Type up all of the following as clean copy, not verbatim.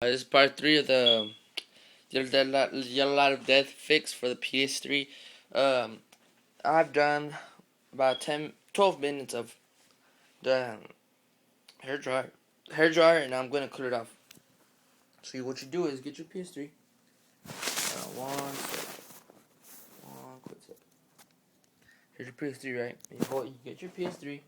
This is part 3 of the ylod death fix for the PS3. I've done about 12 minutes of the hair dryer, and I'm gonna clear it off. So what you do is get your PS3. One quick second. Here's your PS3, right? You get your PS3.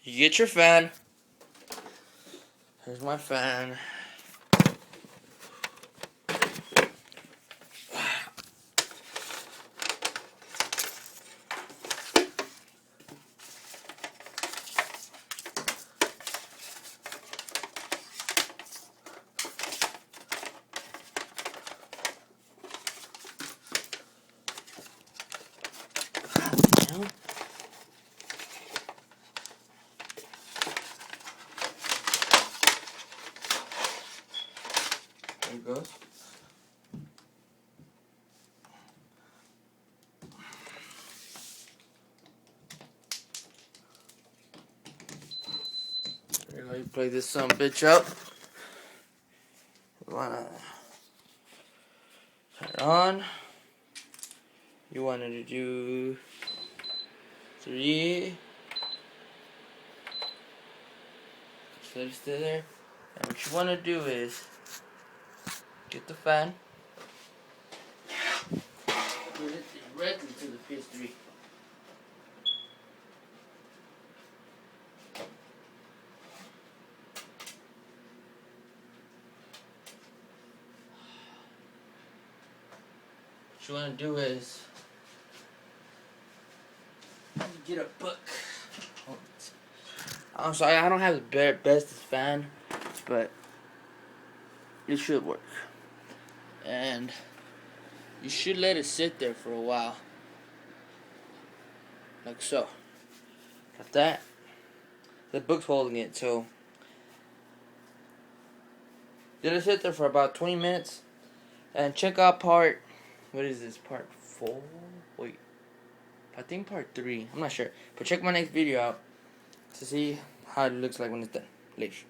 You get your fan. Here's my fan. There it goes. There you go. You plug this some bitch up. You wanna turn it on. You wanted to do 3. So let it stay there. And what you want to do is get the fan, put it directly to the PS3. What you want to do is get a book. I'm sorry, I don't have the bestest fan, but it should work. And you should let it sit there for a while, like so. Got that. The book's holding it, so let it sit there for about 20 minutes. And check out part, what is this, part 4? Wait, I think part 3. I'm not sure. But check my next video out to see how it looks like when it's done. Later.